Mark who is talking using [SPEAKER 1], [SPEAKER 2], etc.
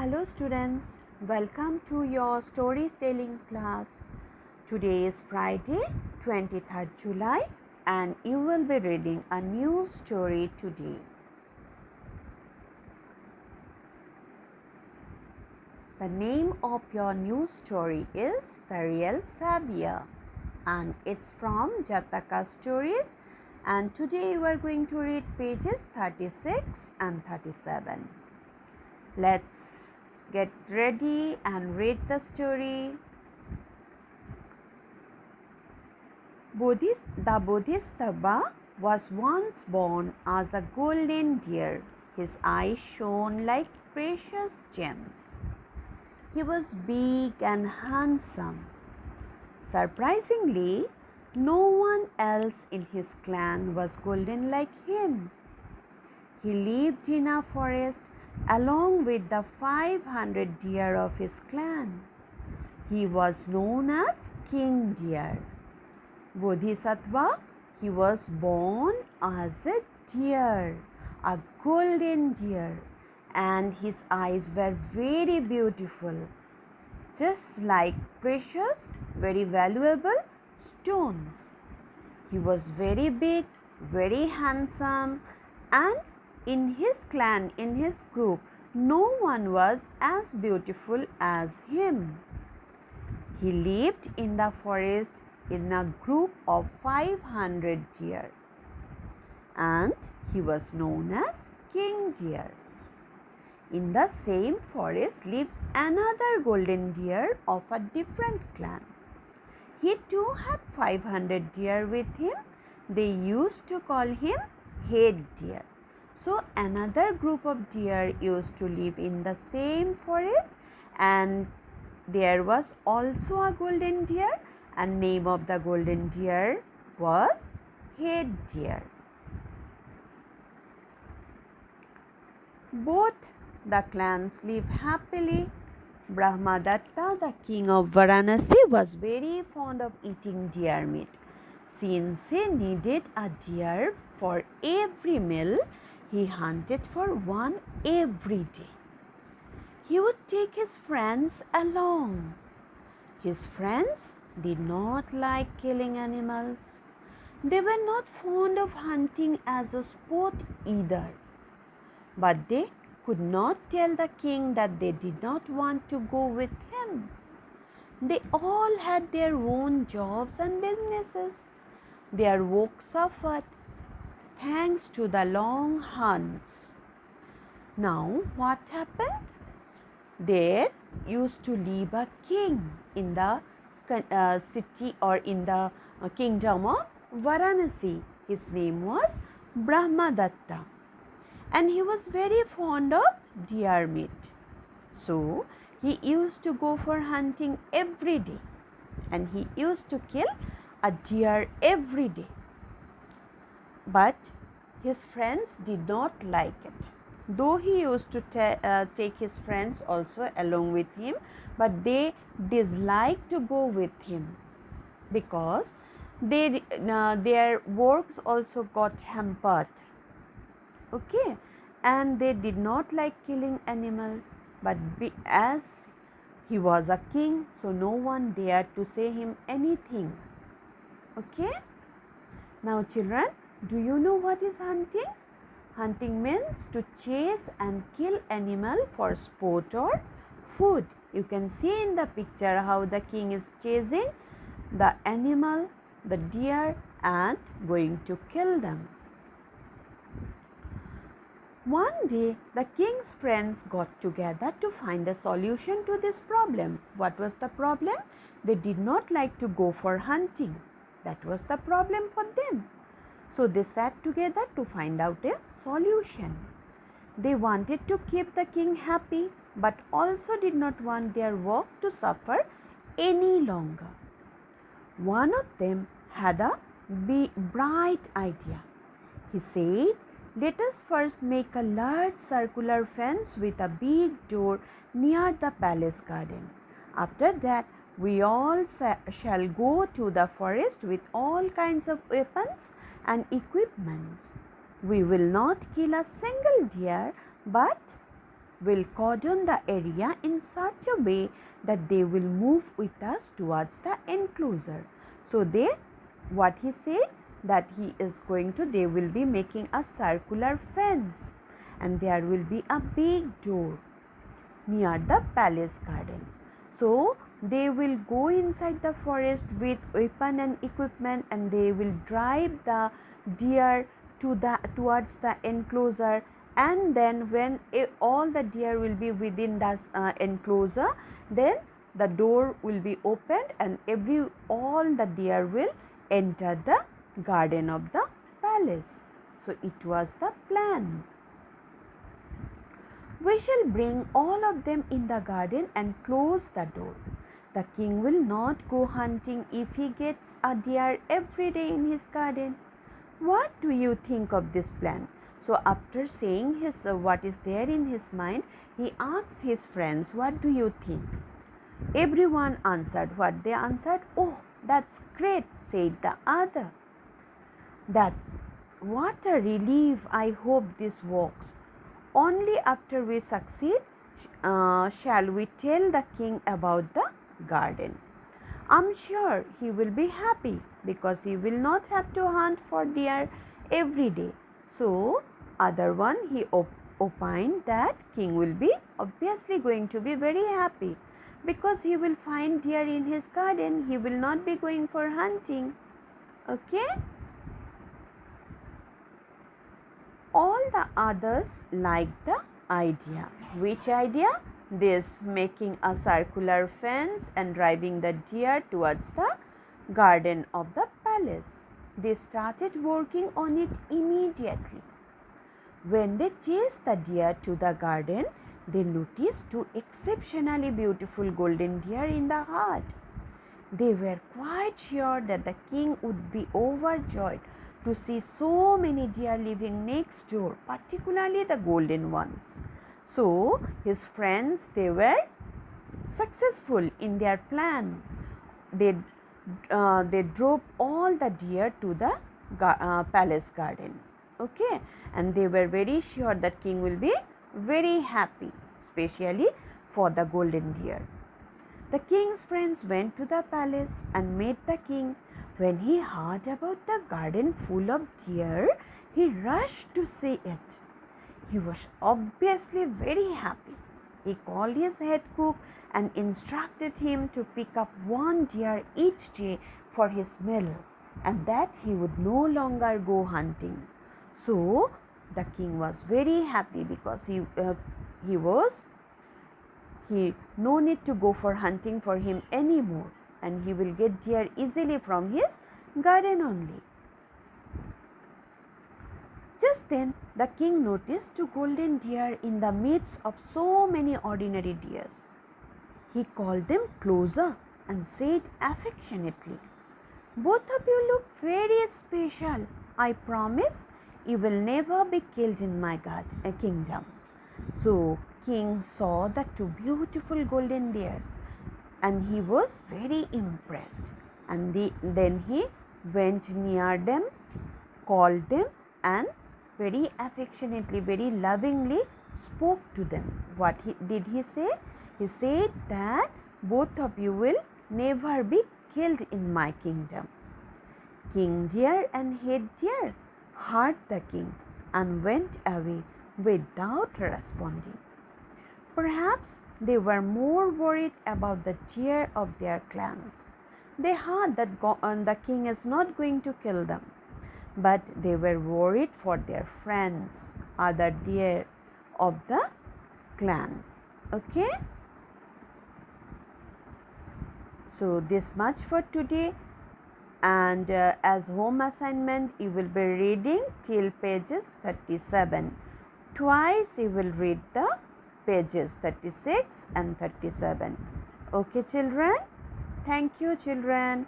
[SPEAKER 1] Hello students, welcome to your storytelling class. Today is Friday 23rd July and you will be reading a new story today. The name of your new story is The Real Savior and it's from Jataka Stories, and today we are going to read pages 36 and 37. Let's get ready and read the story. The Bodhisattva was once born as a golden deer. His eyes shone like precious gems. He was big and handsome. Surprisingly, no one else in his clan was golden like him. He lived in a forest along with the 500 deer of his clan. He was known as King Deer. Bodhisattva, he was born as a deer, a golden deer, and his eyes were very beautiful, just like precious, very valuable stones. He was very big, very handsome, and in his clan, in his group, no one was as beautiful as him. He lived in the forest in a group of 500 deer, and he was known as King Deer. In the same forest lived another golden deer of a different clan. He too had 500 deer with him. They used to call him head deer. So another group of deer used to live in the same forest, and there was also a golden deer, and name of the golden deer was head deer. Both the clans lived happily. Brahmadatta, the king of Varanasi, was very fond of eating deer meat. Since he needed a deer for every meal, he hunted for one every day. He would take his friends along. His friends did not like killing animals. They were not fond of hunting as a sport either. But they could not tell the king that they did not want to go with him. They all had their own jobs and businesses. Their work suffered thanks to the long hunts. Now what happened? There used to live a king in the city or in the kingdom of Varanasi. His name was Brahmadatta, and he was very fond of deer meat. So he used to go for hunting every day, and he used to kill a deer every day. But his friends did not like it. Though he used to take his friends also along with him, but they disliked to go with him because their works also got hampered. Okay, and they did not like killing animals, but as he was a king, so no one dared to say him anything. Okay, now children, do you know what is hunting? Hunting means to chase and kill animal for sport or food. You can see in the picture how the king is chasing the animal, the deer, and going to kill them. One day, the king's friends got together to find a solution to this problem. What was the problem? They did not like to go for hunting. That was the problem for them. So they sat together to find out a solution. They wanted to keep the king happy, but also did not want their work to suffer any longer. One of them had a bright idea. He said, "Let us first make a large circular fence with a big door near the palace garden. After that, we all shall go to the forest with all kinds of weapons and equipments. We will not kill a single deer, but will cordon the area in such a way that they will move with us towards the enclosure. So what he said, that they will be making a circular fence, and there will be a big door near the palace garden. So they will go inside the forest with weapon and equipment, and they will drive the deer towards the enclosure. And then when all the deer will be within that enclosure, then the door will be opened and all the deer will enter the garden of the palace. So it was the plan. We shall bring all of them in the garden and close the door. The king will not go hunting if he gets a deer every day in his garden. What do you think of this plan? So after saying what is there in his mind, he asks his friends, what do you think? Everyone answered. What they answered? Oh, that's great, said the other. That's what a relief. I hope this works. Only after we succeed shall we tell the king about the garden. I'm sure he will be happy because he will not have to hunt for deer every day. So other one, he opined that king will be obviously going to be very happy because he will find deer in his garden. He will not be going for hunting. Okay? All the others liked the idea. Which idea? This making a circular fence and driving the deer towards the garden of the palace. They started working on it immediately. When they chased the deer to the garden, they noticed two exceptionally beautiful golden deer in the herd. They were quite sure that the king would be overjoyed to see so many deer living next door, particularly the golden ones. So his friends, they were successful in their plan. They drove all the deer to the palace garden. Okay, and they were very sure that king will be very happy, especially for the golden deer. The king's friends went to the palace and met the king. When he heard about the garden full of deer, he rushed to see it. He was obviously very happy. He called his head cook and instructed him to pick up one deer each day for his meal, and that he would no longer go hunting. So the king was very happy because he no need to go for hunting for him anymore, and he will get deer easily from his garden only. Just then the king noticed two golden deer in the midst of so many ordinary deers. He called them closer and said affectionately, "Both of you look very special. I promise you will never be killed in my kingdom." So king saw the two beautiful golden deer and he was very impressed, and then he went near them, called them, and very affectionately, very lovingly spoke to them. What did he say? He said that both of you will never be killed in my kingdom. King deer and head deer heard the king and went away without responding. Perhaps they were more worried about the deer of their clans. They heard that the king is not going to kill them, but they were worried for their friends, other deer of the clan. Okay? So this much for today, and as home assignment you will be reading till pages 37. Twice you will read the pages 36 and 37. Okay children? Thank you children.